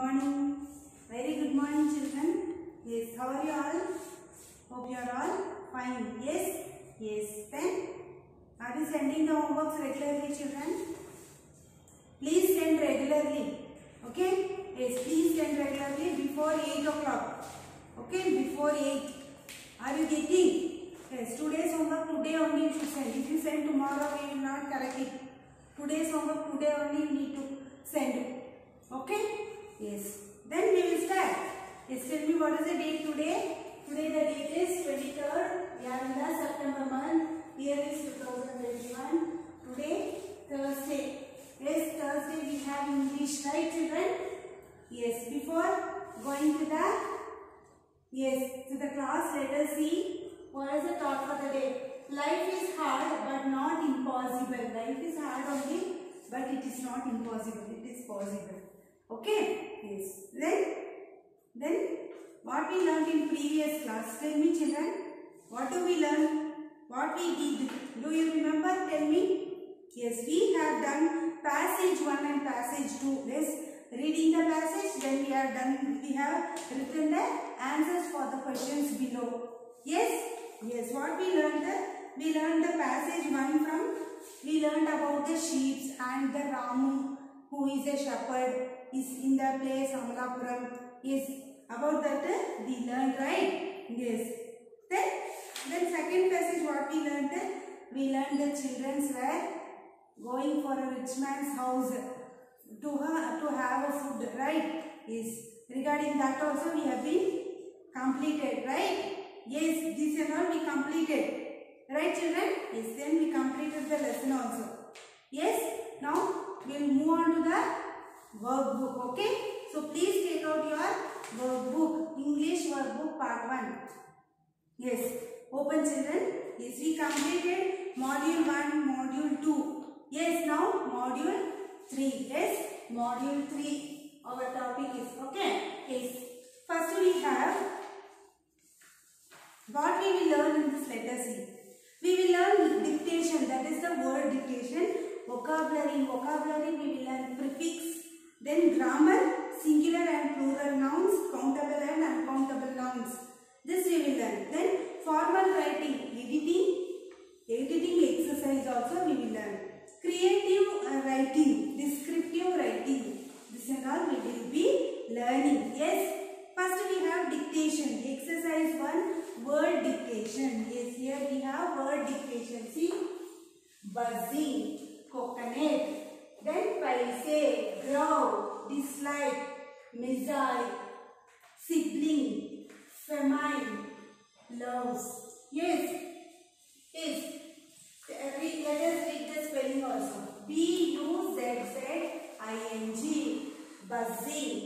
morning. Very good morning, children. Yes, how are you all? Hope you are all fine. Yes, yes. Then, are you sending the homeworks regularly, children? Please send regularly. Okay? Yes, please send regularly before 8 o'clock. Okay? Before 8. Are you getting? Yes, today's homework today only you should send. If you send tomorrow, we will not correct it. Today's homework today only you need to send. Okay? Yes. Then we will start. Yes, tell me what is the date today? Today the date is 23rd. We are in the September month. Year is 2021. Today, Thursday. Yes, Thursday we have English, right children? Yes, before going to the class, let us see what is the thought for the day. Life is hard but not impossible. Life is hard only but it is not impossible. It is possible. Okay? Yes. Then what we learned in previous class? Tell me children. What do we learn? What we did? Do you remember? Tell me. Yes, we have done passage 1 and passage 2. Yes. Reading the passage, then we have done. We have written the answers for the questions below. Yes. Yes. What we learned? We learned the passage 1 from. We learned about the sheep and the Ramu, who is a shepherd, is in the place Amalapuram. Yes. About that we learned, right? Yes. Then second passage what we learned? We learned the children were going for a rich man's house to have a food, right? Yes. Regarding that also we have been completed, right? Yes, this and all we completed. Right children? Yes, then we completed the lesson also. Yes, now we will move on to the workbook, okay? So please take out your workbook, English workbook part 1. Yes, open children. Yes, we completed module 1, module 2. Yes, now module 3. Yes, module 3. Our topic is, okay? Yes, first we have what we will learn in this, let us see. We will learn dictation, that is the word dictation. Vocabulary. In vocabulary we will learn prefix. Then grammar, singular and plural nouns, countable and uncountable nouns. This we will learn. Then formal writing, editing exercise also we will learn. Creative writing, descriptive writing. This and all we will be learning. Yes. First we have dictation. Exercise 1, word dictation. Yes, here we have word dictation. See, buzzing, coconut, then paise, grow, dislike, missile, sibling, famine, loves. Yes. Let us read the spelling also. Buzzing, buzzing.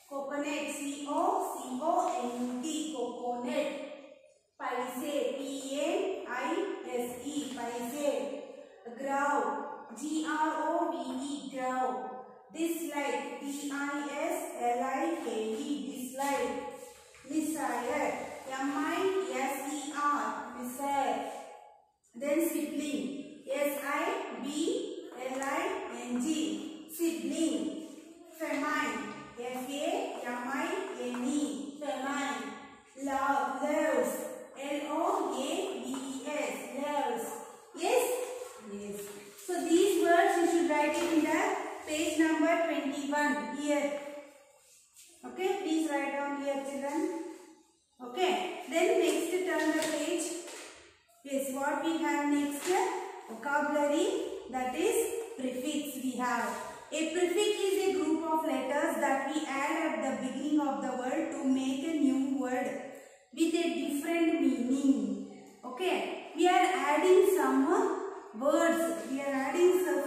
Coconut, C-O-C-O-N-T, coconut. Paise, P-A-I-S-E, paise. Grow, G-R-O-V-E, grow. Dislike, D-I-S-L-I-K-E, dislike. Missile, M-I-S-E-R, missile. Then sibling, S-I-B-L-I-N-G, sibling. Famine, F-A-M-I-N-E, famine. Loves, L-O-A-V-E-S, loves. Yes? Yes. So these words you should write it in the page number 21 here. Okay, please write down here children. Okay, then next turn the page. Yes, what we have next? Vocabulary, that is prefix we have. A prefix is a group of letters that we add at the beginning of the word to make a new word with a different meaning. Okay, we are adding some words. We are adding some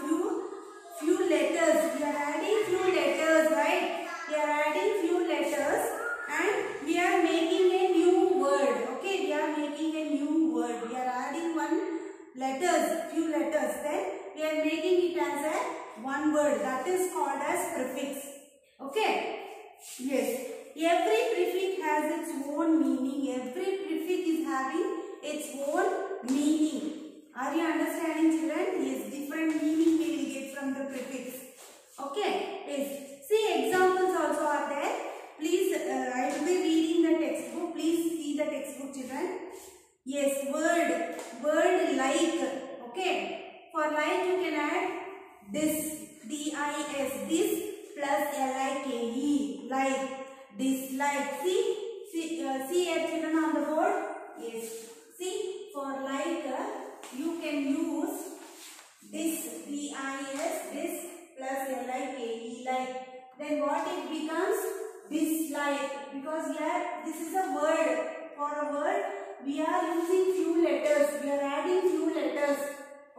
few letters. We are adding few letters, right? We are adding few letters and we are making a new word. Okay, we are making a new word. We are adding few letters. Then we are making it as a one word, that is called as prefix. Okay? Yes. Every prefix has its own meaning. Every prefix is having its own meaning. Are you understanding children? Yes, different meaning we will get from the prefix. Okay? Yes. See examples also. dislike. See here children on the board. Yes. See, for like you can use this this plus like like. Then what it becomes? Dislike. Because here this is a word. For a word we are using few letters. We are adding few letters.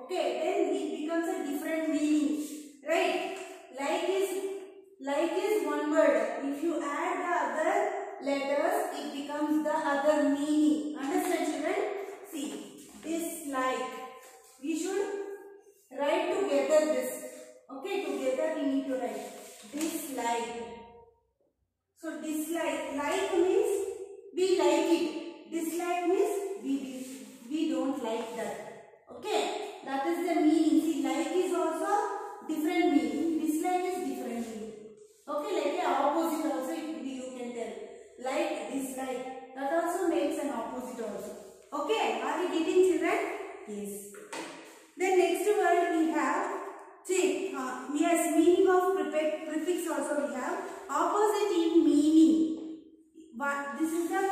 Okay. Then it becomes a different meaning. Right? Like is one word. If you add the other letters, it becomes the other meaning. Understand children? See, dislike. We should write together this. Okay, together we need to write dislike. So dislike, like means we like it. Dislike means we don't like that. Okay, that is the meaning. See, like is also different meaning. Dislike is different meaning. Okay, like the opposite also you can tell. Like, dislike. That also makes an opposite also. Okay, are you getting children? Yes. Then next word we have, see, yes, meaning of prefix also we have. Opposite in meaning. But this is the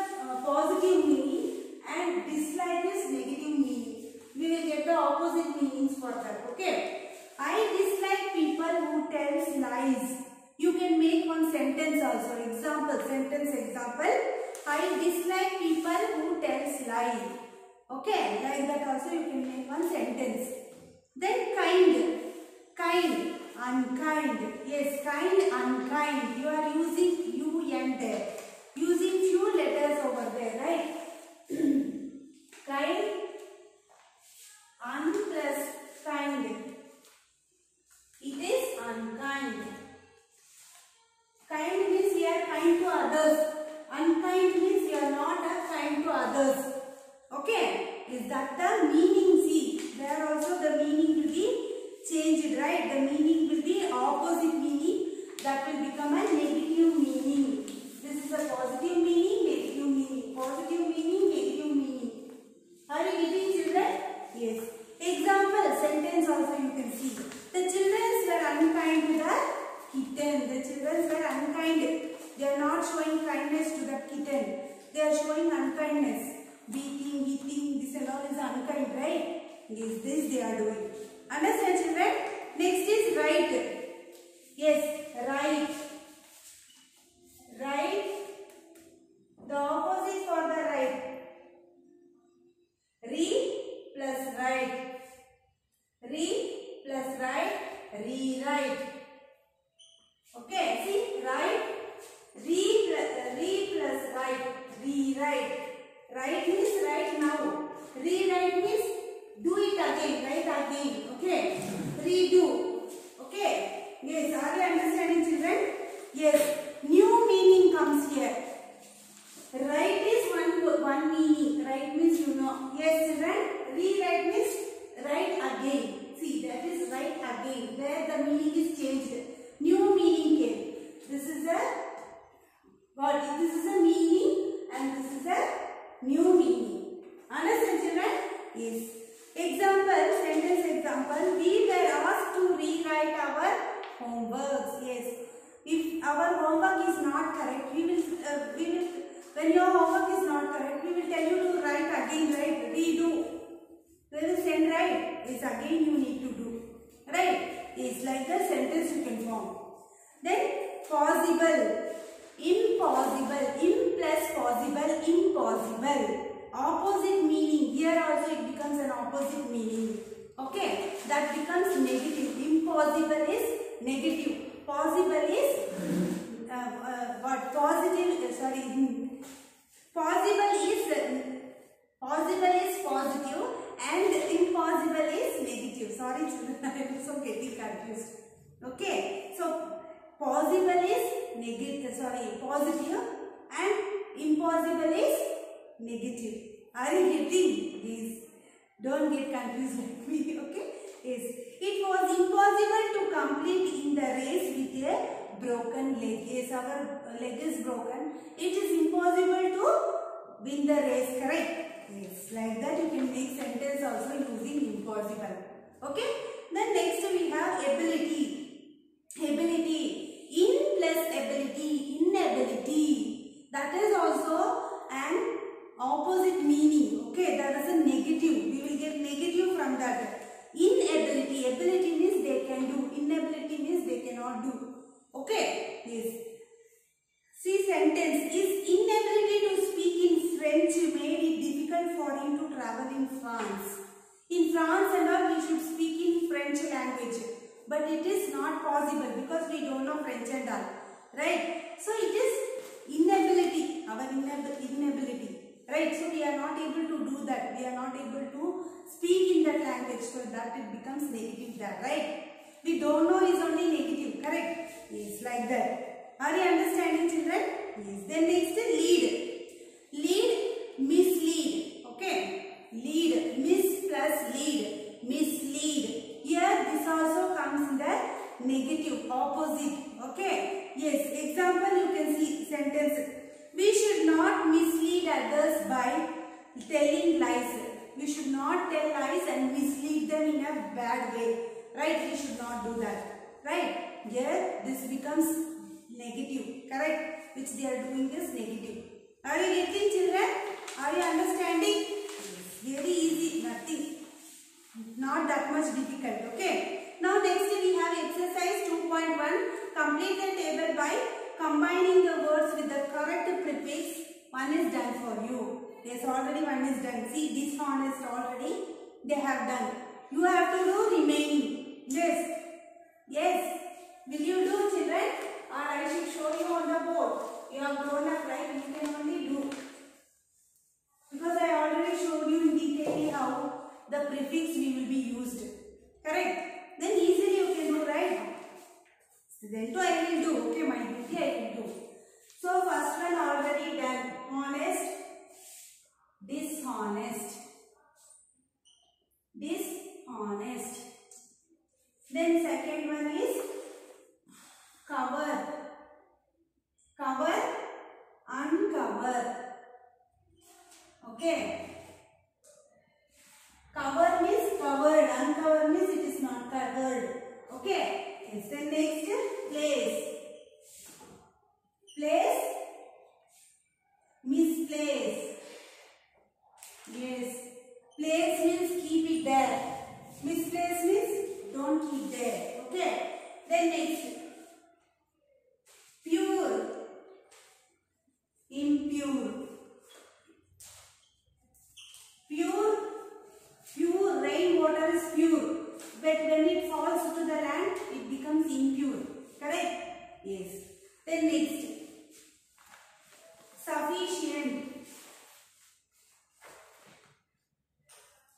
positive meaning and dislike is negative meaning. We will get the opposite meanings for that. Okay. I dislike people who tells lies. You can make one sentence also. Example, sentence example. I dislike people who tells lies. Okay, like that also you can make one sentence. Then kind. Kind, unkind. Yes, kind, unkind. You are using UN there. Using few letters over there, right? Kind, un plus kind. It is unkind. Kind means we are kind to others. Unkind means we are not kind to others. Okay? Is that the meaning? See, there also the meaning will be changed, right? The meaning will be opposite meaning. That will become a negative meaning. This is a positive meaning, negative meaning. Positive meaning, negative meaning. Are you getting children? Yes. Example, sentence also you can see. The children were unkind to the kitten. The children were unkind. They are not showing kindness to the kitten. They are showing unkindness. Beating, hitting, this and all is unkind, right? Yes, this they are doing. Understand children? Next is right. Yes, right. Right. The opposite for the right. Re plus right. Re plus right. Rewrite. Okay, see, right. Re plus right. Rewrite. Right means right now. Rewrite means do it again. Write again. Okay. Redo. Okay. Yes. Are you understanding, children? Yes. New meaning comes here. Right is one meaning. Right means you know. Yes, children. Rewrite means write again. See, that is write again. There the meaning is changed. New meaning came. This is a what? This is a meaning and this is a new meaning. Understand, children? Yes. Example, sentence example. We were asked to rewrite our homeworks. Yes. If our homework is not correct, we will when your homework is not correct, we will tell you to write again, right? Redo. We will send right. Yes, again you need to do. Right? It's like the sentence you can form. Then possible. Impossible. Im plus possible. Impossible. Opposite meaning. Here also it becomes an opposite meaning. Okay. That becomes negative. Impossible is negative. Possible is what? Positive. Possible is positive and impossible is negative. Sorry children, I am also getting confused. Okay. So possible is positive and impossible is negative. Are you getting this? Don't get confused like me. Okay. Yes. It was impossible to complete in the race with a broken leg. Yes, our leg is broken. It is impossible to win the race, correct? Yes, like that you can make sentence also using impossible. Okay. Then next we have ability. Ability. In plus ability. Inability. Yes. See sentence. His inability to speak in French made it difficult for him to travel in France. In France and all we should speak in French language. But it is not possible because we don't know French and all. Right? So it is inability. Our inability. Right? So we are not able to do that. We are not able to speak in that language. So that it becomes negative there. Right? We don't know is only negative. Correct? Yes, like that. Are you understanding, children? Yes. Then next lead. Lead, mislead. Okay. Lead, miss plus lead. Mislead. Here this also comes in the negative, opposite. Okay. Yes. Example you can see sentence. We should not mislead others by telling lies. We should not tell lies and mislead them in a bad way. Right? We should not do that. Right? Here this becomes negative. Correct? Which they are doing is negative. Are you getting, children? Are you understanding? Yes. Very easy. Nothing. Not that much difficult. Okay. Now next we have exercise 2.1. Complete the table by combining the words with the correct prefix. One is done for you. Yes, already one is done. See, dishonest already they have done. You have to do remaining. Yes. Yes. Will you do, children? Or I should show you on the board. You have grown up, right? You can only do. Because I already showed you in detail how the prefix we will be used. Correct? Then easily you can do, right? So then too I will do. Okay, my duty I will do. So first one already done. Honest, dishonest. Dishonest. Then second one is cover. Cover, uncover. Okay. Cover means covered. Uncover means it is not covered. Okay. Yes. Then next, place. Place, misplace. Yes. Place means keep it there. Misplace means don't keep there. Okay. Then next, pure, impure. Pure rainwater is pure, but when it falls to the land, it becomes impure. Correct? Yes. Then next, sufficient.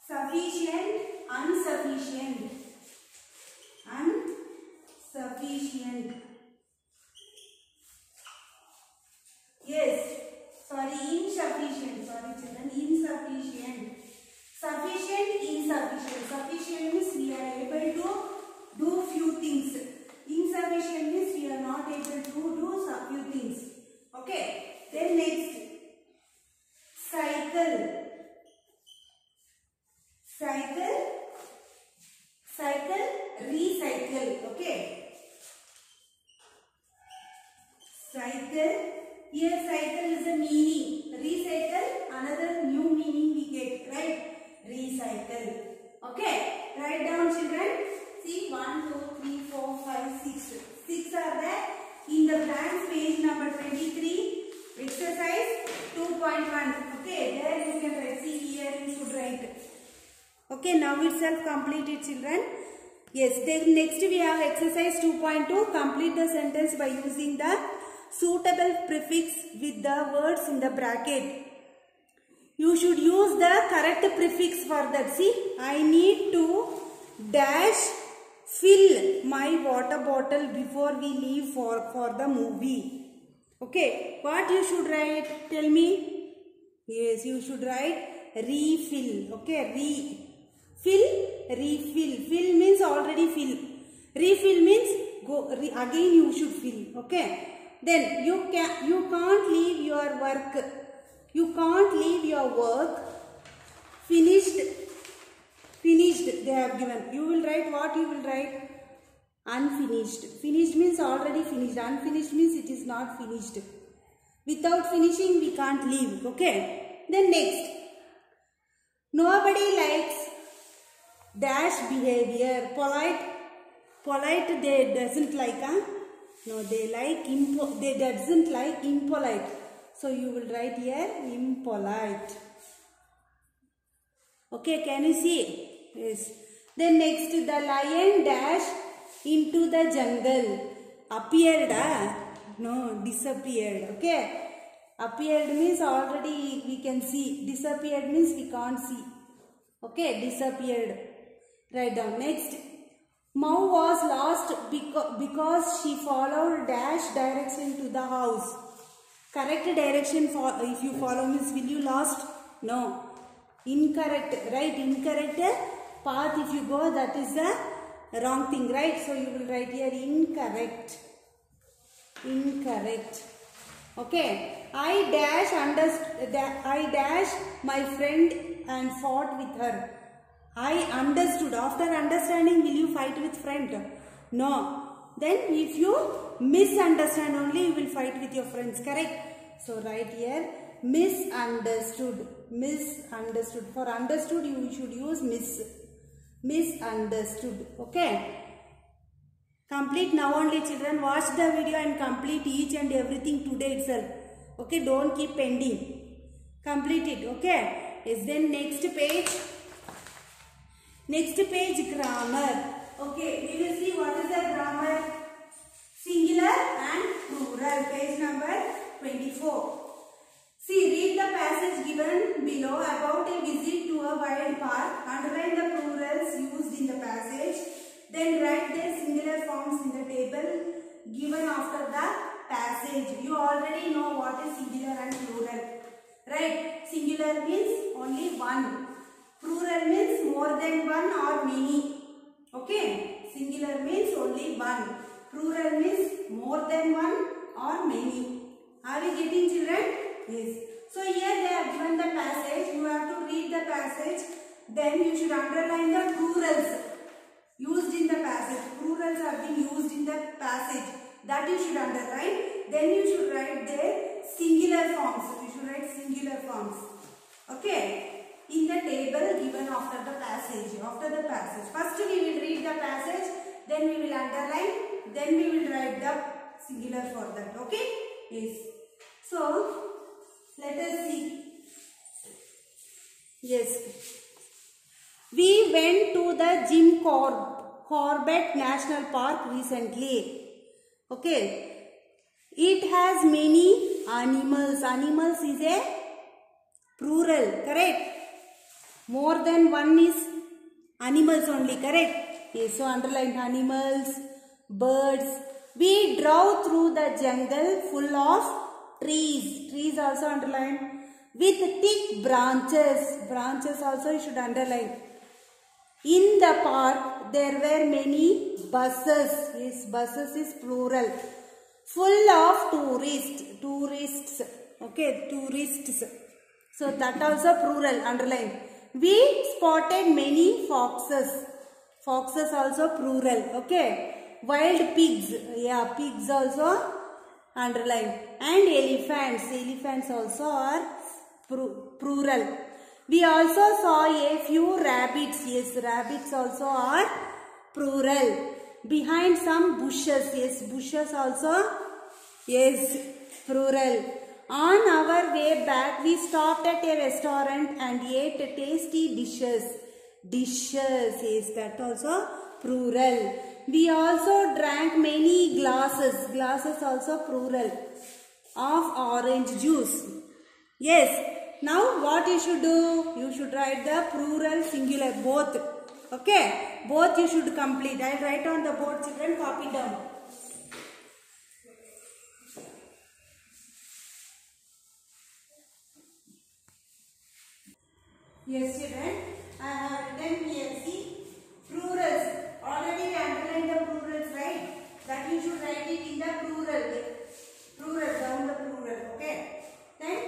Sufficient, insufficient. Insufficient. Yes. Sorry, insufficient. Sorry, children. Insufficient. Sufficient, insufficient. Sufficient means we are able to do few things. Insufficient means we are not able to do some few things. Okay. Then next, cycle. Cycle, recycle. Okay. Cycle. Here cycle is a meaning. Recycle, another new meaning we get. Right? Recycle. Okay. Write down, children. See, 1, 2, 3, 4, 5, 6. 6 are there. In the blank page number 23, exercise 2.1. Okay. There you can write. See, here you should write. Okay. Now itself complete it, children. Yes. Then next we have exercise 2.2. Complete the sentence by using the suitable prefix with the words in the bracket. You should use the correct prefix for that. See, I need to dash fill my water bottle before we leave for the movie. Okay, what you should write? Tell me. Yes, you should write refill. Okay, refill, refill. Fill means already fill. Refill means again you should fill. Okay. Then you can't leave your work. You can't leave your work finished. Finished they have given. You will write what you will write? Unfinished. Finished means already finished. Unfinished means it is not finished. Without finishing we can't leave. Okay. Then next. Nobody likes dash behavior. Polite they doesn't like. No, they like they doesn't like impolite. So you will write here impolite. Okay, can you see? Yes. Then next, the lion dash into the jungle. Appeared, no, disappeared. Okay. Appeared means already we can see. Disappeared means we can't see. Okay, disappeared. Write down. Next. Mau was lost because she followed dash direction to the house. Correct direction for if you follow means will you lost? No. Incorrect, right? Incorrect path if you go, that is the wrong thing, right? So you will write here incorrect. Incorrect. Okay. I dash my friend and fought with her. I understood. After understanding, will you fight with friend? No. Then if you misunderstand only, you will fight with your friends. Correct? So write here misunderstood. Misunderstood. For understood, you should use misunderstood. Okay? Complete now only, children. Watch the video and complete each and everything today itself. Okay? Don't keep pending. Complete it. Okay? Yes. Then next page. Next page, grammar. Okay, we will see what is the grammar. Singular and plural. Page number 24. See, read the passage given below about a visit to a wild park. Underline the plurals used in the passage. Then write their singular forms in the table given after the passage. You already know what is singular and plural. Right? Singular means only one. Plural means more than one or many. Okay. Singular means only one. Plural means more than one or many. Are we getting, children? Yes. So here they have given the passage. You have to read the passage. Then you should underline the plurals used in the passage. Plurals have been used in the passage. That you should underline. Then you should write their singular forms. You should write singular forms. Okay. In the table given after the passage. After the passage. First we will read the passage. Then we will underline. Then we will write the singular for that. Okay? Yes. So, let us see. Yes. We went to the Jim Corbett National Park recently. Okay. It has many animals. Animals is a plural. Correct? More than one is animals only. Correct? Yes. So, underline animals, birds. We drove through the jungle full of trees. Trees also underline. With thick branches. Branches also you should underline. In the park there were many buses. Yes, buses is plural. Full of tourists. Tourists. Okay, tourists. So that also plural. Underline. We spotted many foxes. Foxes also plural. Okay. Wild pigs. Yeah, pigs also underline. And elephants. Elephants also are plural. We also saw a few rabbits. Yes, rabbits also are plural. Behind some bushes. Yes, bushes also. Yes, plural. On our way back, we stopped at a restaurant and ate tasty dishes. Dishes. Yes, that also plural. We also drank many glasses. Glasses also plural. Of orange juice. Yes. Now what you should do? You should write the plural, singular, both. Okay. Both you should complete. I will write on the board, children. Copy down. Yes, children. I have written here. See. Plurals. Already we underlined the plurals, right? That you should write it in the plural. Plural, down the plural. Okay. Then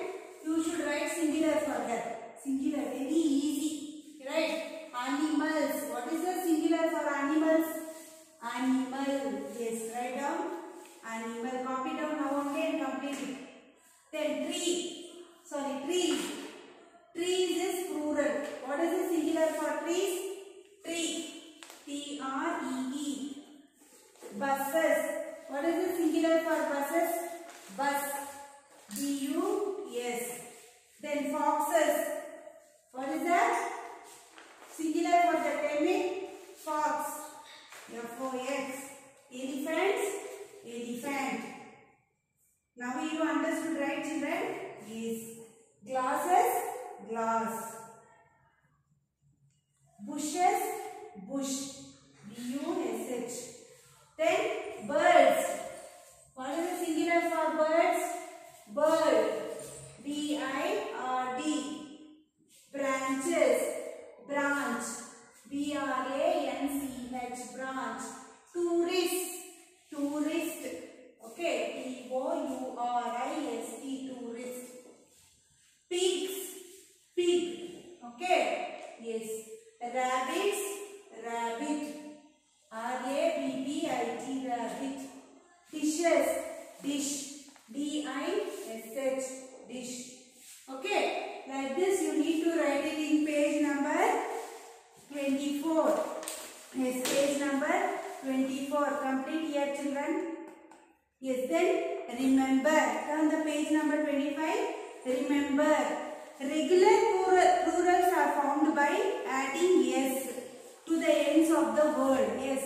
you should write singular for that. Singular, very easy. Right? Animals. What is the singular for animals? Animal. Yes, write down. Animal. Copy down now only and complete it. Then tree. Sorry, trees. Trees is plural. What is the singular for trees? Tree. T-R-E-E. Buses. What is the singular for buses? Bus. B-U-S. Then foxes. What is that? Singular for the term fox. F-O-X. Elephants. Elephant. Now you understood, right, children? Yes. Glasses. Glass. Bushes. Bush. B-U-S-H. Then birds. What is the singular for birds? Bird. B-I-R-D. Branches. Branch. B-R-A-N-C-H. Branch. Tourist. Tourist. Okay. T-O-U-R-I-S-T. Tourist. Pigs. Pig. Okay. Yes. Rabbits. Rabbit. R-A-B-B-I-T. Rabbit. Dishes. Dish. D-I-S-H. Dish. Okay. Like this you need to write it in page number 24. Yes, page number 24. Complete here, children. Yes, then remember. Turn the page number 25. Remember. Regular plurals are formed by adding S to the ends of the word. Yes.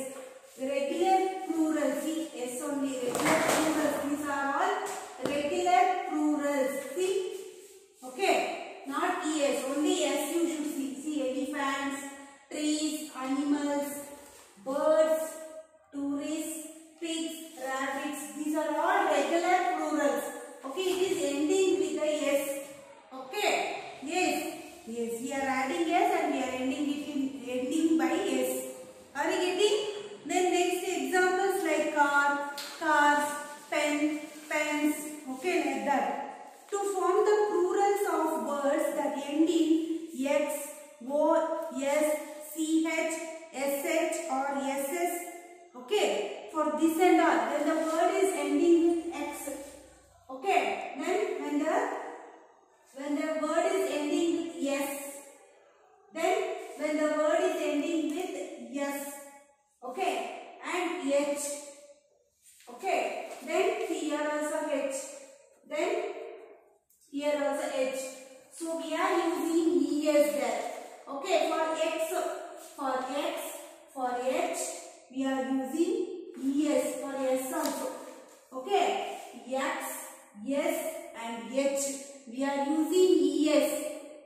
Regular plurals. See, S only. Regular plurals. These are all regular plurals. See. Okay. Not ES. Only S you should see. See, elephants, trees, animals, birds, tourists, pigs, rabbits. These are all regular plurals. Okay. It is ending with the S. Okay. Yes. Yes. We are adding S and we are ending it in ending by S. Are you getting? Then next examples like car, cars, pen, pens. Okay, like that. To form the plurals of words that end in X, O, S, CH, SH or SS. Okay. For this and all. Then the word is ending with X. Okay. Then when the word is ending with S. Then when the word is ending with S. Okay. And H. Okay. Then here also H. Then here also H. So we are using ES there. Okay. For H we are using ES. For S also. Okay. X, S and H. We are using ES.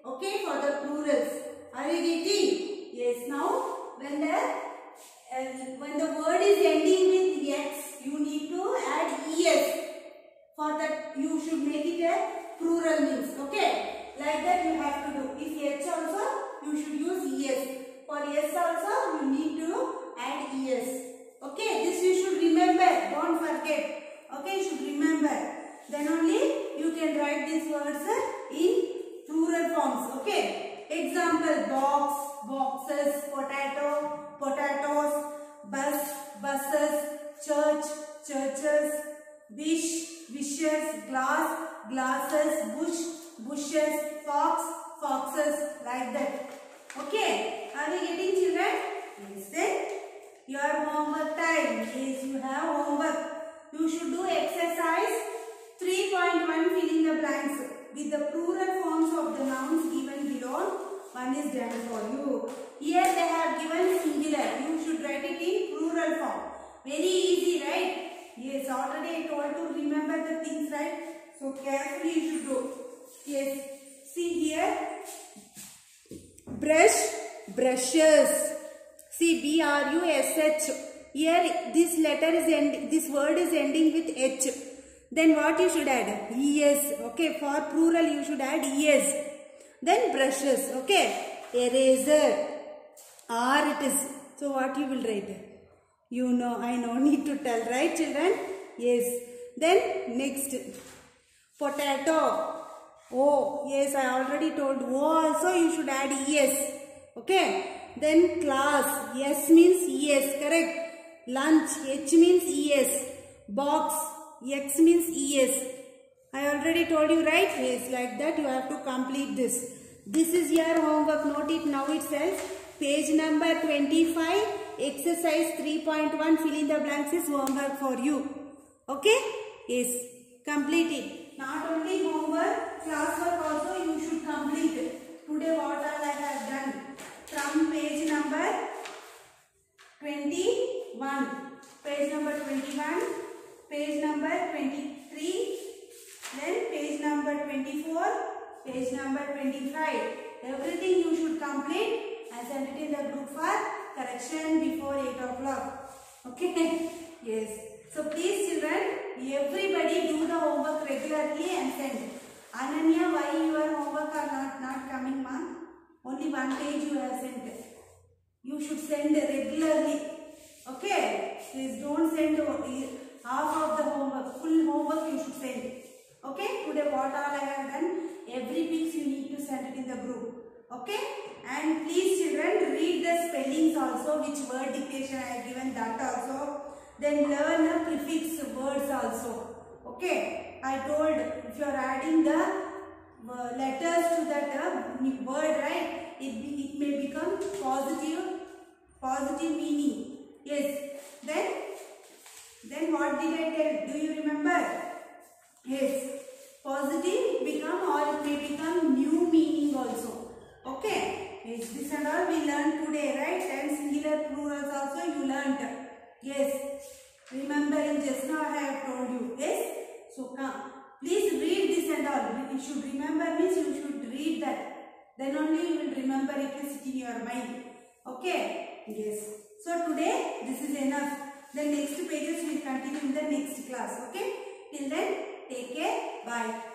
Okay. For the plurals. Are you getting? Yes. Now when the word is ending with X, you need to add ES. For that you should make it a plural means. Okay. Like that you have to do. If H also, you should use ES. For S also, you need to add ES. Okay. This you should remember. Don't forget. Okay. You should remember. Then only you can write these words in plural forms. Okay. Example: box, boxes, potato, potatoes, bus, buses, church, churches, wish, wishes, glass, glasses, bush, bushes, fox, foxes, like that. Okay. Are you getting, children? Yes. Then your homework time. Yes, you have homework. You should do exercise 3.1 fill in the blanks with the plural forms of the nouns given below. One is done for you. Here they have given singular. You should write it in plural form. Very easy, right? Yes, already I told to remember the things, right? So carefully you should do. Yes. See here. Brush, brushes. See, B-R-U-S-H. Here this letter is this word is ending with H. Then what you should add? ES. Okay. For plural you should add ES. Then brushes. Okay. Eraser. R it is. So what you will write? You know, I no need to tell, right, children? Yes. Then next. Potato. O. Yes, I already told. O also you should add ES. Okay. Then class. S means ES. Correct. Lunch. H means ES. Box. X means ES. I already told you, right? Yes, like that you have to complete this. This is your homework. Note it now itself. Page number 25. Exercise 3.1. Fill in the blanks is homework for you. Okay? Yes. Complete it. Not only homework, classwork also you should complete. Today what all I have done. From page number 21. Page number 21. Page number 23. Then page number 24. Page number 25. Everything you should complete and send it in the group for correction before 8 o'clock. Okay? Yes. So please children, everybody do the homework regularly and send. Ananya, why your homework are not coming, ma? Only one page you have sent. You should send regularly. Okay? Please don't send half of the homework. Full homework you should send. Okay? Today what all I have done, every piece you need to send it in the group. Okay? And please children, read the spellings also, which word dictation I have given, that also. Then learn the prefix words also. Okay? I told if you are adding the letters to that word, right? It may become positive meaning. Yes. Then what did I tell? Do you remember? Yes. Positive become or it may become new meaning also. Okay? Yes. This and all we learned today, right? And singular plurals also you learnt. Yes. Remembering just now I have told you. Yes. So come. Please read this and all. You should remember means you should read that. Then only you will remember it will sit in your mind. Okay. Yes. So today this is enough. The next pages will continue in the next class. Okay. Till then, take care. Bye.